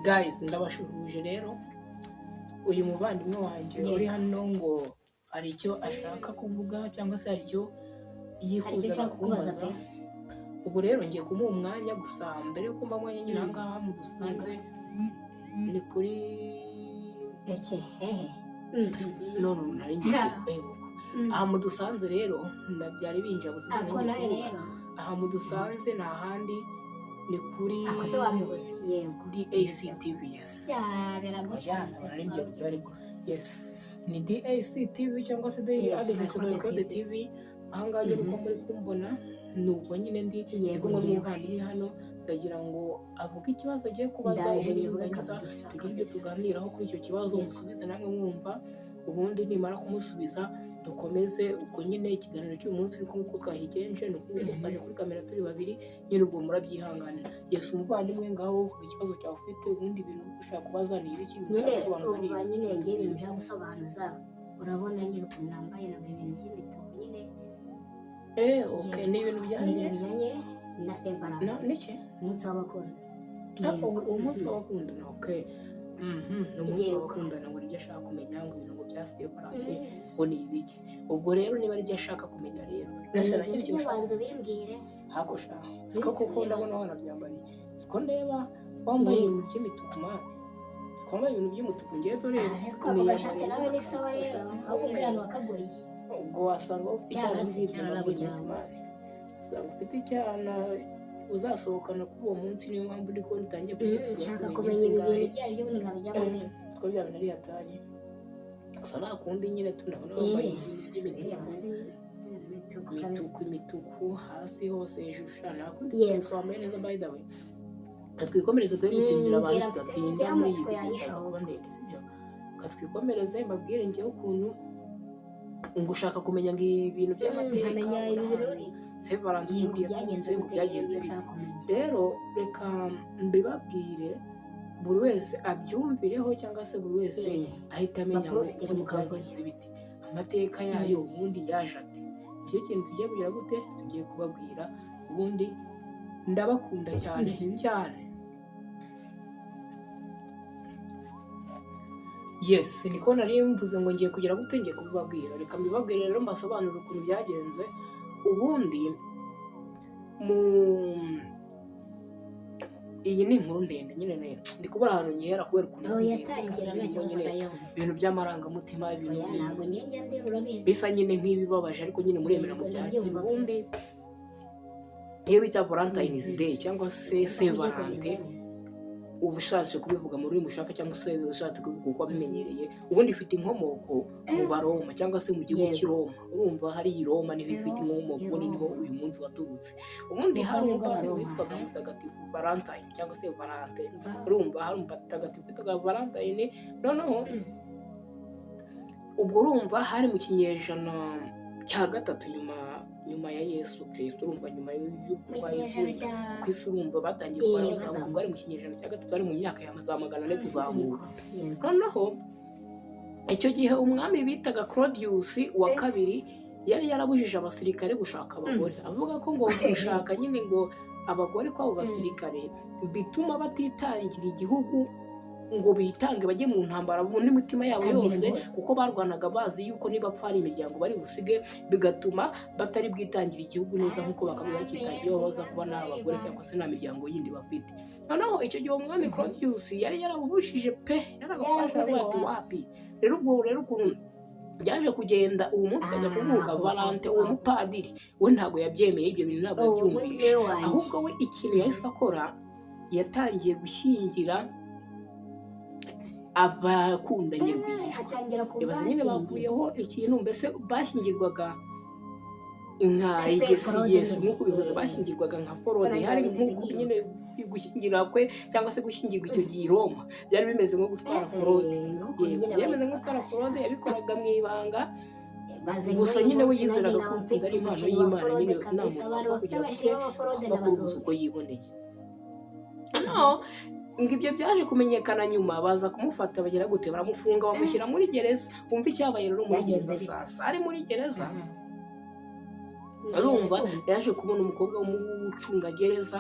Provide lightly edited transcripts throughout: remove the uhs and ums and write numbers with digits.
Guys, ndabashuhuje rero. Uyu muvandimwe wanjye uri hano ngo hari icyo ashaka kuvuga cyangwa se hari icyo yifuza kubaza. Ubu rero ngiye kumuha umwanya gusa mbere yo kumva mwanya nyine ahangaha mudusanze ni kuri none nari ngiye aha mudusanze rero byari binjabuze aha mudusanze ni ahandi ni kuri DAC TV. Yes, ni DAC TV cyangwa se Daily Adventist TV. Ahangaha rero uko muri kumbona nubwo nyine ndi kumwe n'umuvandimwe hano ndagira ngo avuge ikibazo agiye kubaza tugire tuganiraho kuri icyo kibazo musubize namwe mwumva, ubundi nimara kumusubiza dukomeze uko nyine ikiganiro cy'uyu munsi nk'uko twahigenje ni uko twaje kuri kamera turi babiri nyine ubwo murabyihanganira. Yes, umuvandimwe ngaho ikibazo cyawe ufite ubundi ibintu ushaka kubaza ni ibiki bisobanura nyine ngiye ibintu byo gusobanuza. Urabona nyine ukuntu nambaye na ibintu by'imituku nyine okay, ni ibintu bijyanye na Separate niki umunsi w'abakunda. Umunsi w'abakundana. Okay, ni umunsi w'abakundana ngo nibyo ashaka kumenya ngo ibintu ngo bya Separate ngo ni ibiki. Ubwo rero niba ari byo ashaka kumenya rero nasana nyine cyo ubanza bimbwire hakosha siko kuko ndabona wana byambariye siko ndeba wambaye ibintu by'imituku man twambaye ibintu by'umutuku ngiye dore ni gashate nawe ni sawa rero ahubwo kugira ngo akagoye ubwo wasanga ufite icyana usanga ufite icyana uzasohokana kuri uwo munsi niyo mpamvu uri kubona utangiye kushaka kumenya ibintu byari byo nkaba bijya mu minsi two byabona ari hatanye gusa nta kundi nyine tunabona wambaye imituku hasi hose hejuru ushana kundi wambaye neza by the way. Katwikomereze twe gutindira abantu tudatinda kuba ndende sibyo. Katwikomereze mbabwire ngiye ukuntu ngo ushaka kumenya ngo ibintu by'amateka Separate ubundi byagenze rero reka mbibabwire buri wese abyumvireho cyangwa se buri wese ahita amenya ngo byagenze biti amateka yayo ubundi yaje ati. Icyo kintu tugiye kugira gute tugiye kubabwira ubundi ndabakunda cyane cyane. Yes, niko nari mvuze ngo ngiye kugira gute ngiye kubibabwira. Reka mbibabwire rero mbasobanurire ukuntu byagenze. Ubundi iyi ni inkuru ndende nyine ndi kubura ahantu nyihera kubera ukuntu yatangira nta kibazo ibintu by'amarangamutima ibintu bisa nyine nk'ibibabaje ariko nyine muremera mu byakira. Ubundi iyo bita Valentine's Day cyangwa se Separate uba ushatse kubivuga mu rurimi ushaka cyangwa se ushatse kubivuga uko wabimenyereye ubundi ifite inkomoko mu Baroma cyangwa se mu gihugu cy'i Roma. Urumva hari i Roma niho ifite inkomoko ubundi niho uyu munsi waturutse. Ubundi hari umupapa witwaga Mutagatifu Valentine cyangwa se Valente. Urumva hari umutagatifu witwaga Valentine noneho ubwo urumva hari mu kinyejana cya gatatu nyuma ya Yesu Kristo. Urumva nyuma y'uko Yesu ku isi urumva batangiye kubaza ngo ari mu kinyejana cya gatatu ari mu myaka ya za 400 kuzamura. Noneho icyo gihe umwami bitaga Claudius wa kabiri yari yarabujije abasirikare gushaka abagore avuga ko ngo gushaka nyine ngo abagore kw'abo basirikare bituma batitangira igihugu ngo bitange bajye mu ntambara n'imitima yabo yose kuko barwanaga bazi yuko niba pfari imiryango bari busige bigatuma batari bwitangira igihugu neza nkuko bakaba bakitangira baza kuba n'abagore cyangwa se nta miryango yindi bafite. Noneho icyo gihe umwami Claudius yari yarabubujije pe yaragafasha ati wapi. Rero ubwo rero ukuntu byaje kugenda uwo munsi kajya kuvuga Valente uwo mupadiri we ntago yabyemeye ibyo bintu ntabwo yabyumvise ahubwo we ikintu yahise akora yatangiye gushyingira abakundanye rwihishwa. Ibaze nyine bakuyeho ikintu mbese bashyingirwaga nka Yesu nk'uko bivuze bashyingirwaga nka forode hari nk'uko nyine gushyingira kwe cyangwa se gushyingirwa icyo gihe i Roma byari bimeze nko gutwara forode. Yemeze nko gutwara forode yabikoraga mu ibanga gusa nyine we yizeraga ko ukunda ari impano y'Imana nyine nta muntu kugira ngo uko yiboneye. Ngo ibyo byaje kumenyekana nyuma baza kumufata bagera gute baramufunga bamushyira muri gereza. Wumva icyabaye rero muri gereza sasa ari muri gereza arumva yaje kubona umukobwa w'umucungagereza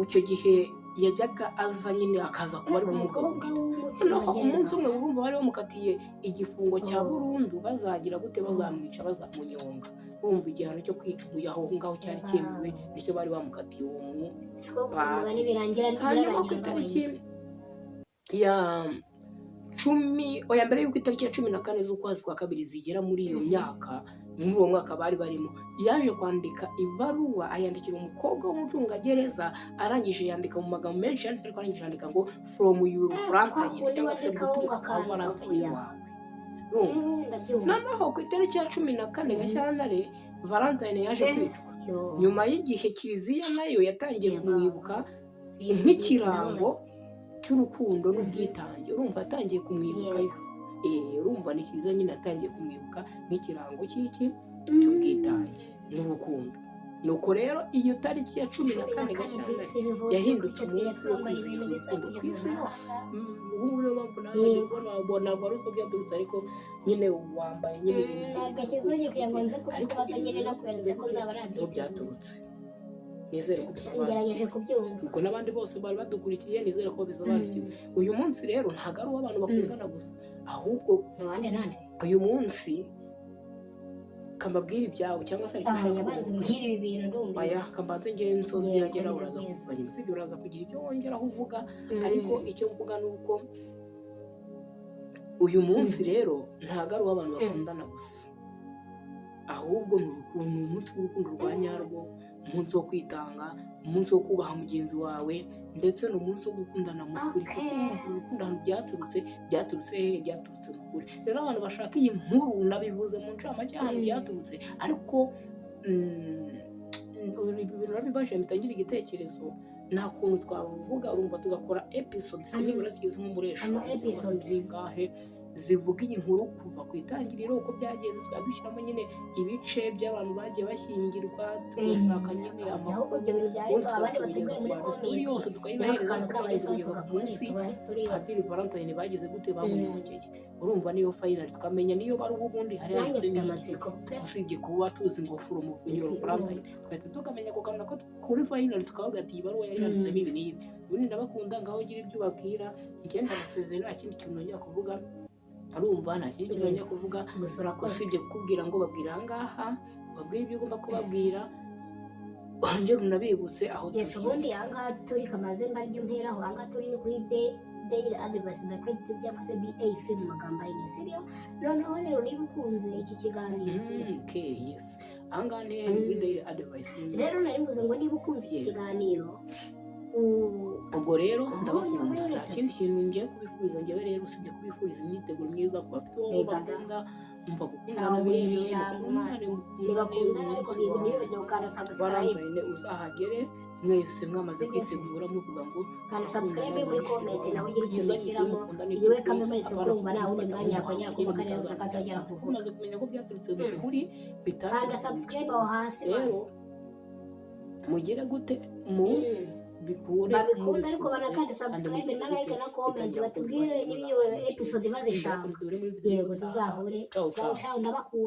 icyo gihe yajyaga aza nyine akaza kuba ari bumugaburira. Noneho umunsi umwe urumva bari bamukatiye igifungo cya burundu, bazagira gute, bazamwica, bazamunyonga. Urumva igihano cyo kwica umuya aho ngaho cyari cyemewe, nicyo bari bamukatiye uwo mupatiri. Hanyuma ku itariki ya mbere y'uko itariki ya 14 z'ukwezi kwa kabiri zigera muri iyo myaka, muri uwo mwaka bari barimo, yaje kwandika ibaruwa, ayandikira umukobwa w'umucungagereza, arangije yandika mu magambo menshi yanditse, ariko arangije yandika ngo from your Valentine, cyangwa se guturuka kwa Valentine wawe. Noneho ku itariki ya 14 Gashyantare Valentine yaje kwicwa, nyuma y'igihe Kiliziya nayo yatangiye kumwibuka nk'ikirango cy'urukundo n'ubwitange. Urumva yatangiye kumwibukayo, urumva ni Kiliziya nyine yatangiye kumwibuka nk'ikirango cy'ubwitange n'urukundo. Nuko rero iyo tariki ya 14 Gashyantare yahindutse umunsi wo kwizihiza urukundo ku isi yose. Ubu rero babona baruso byaturutse, ariko nyine wambaye nyine agashyizeho kugira ngo nze kukubaza nyine nakweretse ko nzaba byaturutse. Nizere ko ngerageje kubyumva, ubwo n'abandi bose bari badukurikiye, nizere ko bisobanukiwe. Uyu munsi rero ntabwo ari uw'abantu bakundana gusa, ahubwo uyu munsi kambabwira ibyawe, cyangwa se ariko kambanze ngere nsozi yagera uraza kuvanya umusibye, uraza kugira ibyo wongeraho uvuga. Ariko icyo mvuga ni uko uyu munsi rero ntabwo ari uw'abantu bakundana gusa, ahubwo ni umunsi w'urukundo rwa nyarwo, umunsi wo kwitanga, umunsi wo kubaha mugenzi wawe, ndetse ni umunsi wo gukundana mu kuri. Urukundo ahantu byaturutse mu kuri. Rero abantu bashaka iyi nkuru, nabivuze mu ncamake ahantu byaturutse, ariko ibintu nabibaje bitangira igitekerezo, nta kuntu twavuga, urumva tugakora episodes nibura zigeze nko muri zingahe zivuga iyi nkuru kuva ku itangiriro uko byagenze, twari dushyiramo nyine ibice by'abantu bagiye bashyingirwa, tugashaka nyine amakuru yose tukayibahereza, kugeza ku munsi Padiri Valentine bagize gute, bamunyongeye. Urumva niyo finali tukamenya niyo bari ubundi hari handitsemo, usibye kuba tuzi ngo from your Valentine, twahita tukamenya ko kana ko kuri finali tukavuga ati ibaruwa yari yanditsemo ibi n'ibi. Ubundi ndabakunda, ngaho gira ibyo ubabwira, igenda amasezerano, nta kindi kintu nongera kuvuga. Arumva nta kindi kintu nongera kuvuga usibye kukubwira ngo babwira ahangaha, babwira ibyo ugomba kubabwira, wongere unabibutse aho tugeze. Ubundi ahangaha turi kamaze mbaryo mperaho, ahangaha turi ni kuri Daily Advice by Credit cyangwa se DAC mu magambo ahinnye, sibyo? Noneho rero niba ukunze iki kiganiro, yes, ahangaha ni kuri Daily Advice. Rero nari mvuze ngo niba ukunze iki kiganiro, ubwo rero ndabakunda, nta kindi kintu ngiye kubifuriza njyewe rero usibye kubifuriza imyiteguro myiza ku bafite uwo bakunda, umva gukundana ntibakundana, ariko ntibibajya gukanda subscribe. Uzahagere mwese mwamaze kwitegura muvuga ngo kanda subscribe muri comment, naho ugira ikintu ushyiramo yewe kamwe muretse kurumva nta wundi mwanya yakongera kumva kandi yavuze ko atongera kuvuga. Umaze kumenya ko byaturutse mu kuri bitandukanye, kanda subscribe aho hasi. Rero mugire gute mu babikunda, ariko banakanda subscribe na like na comment, batubwire n'iyo episode bazishaka. Yego tuzahure. Ciao, ndabakunda.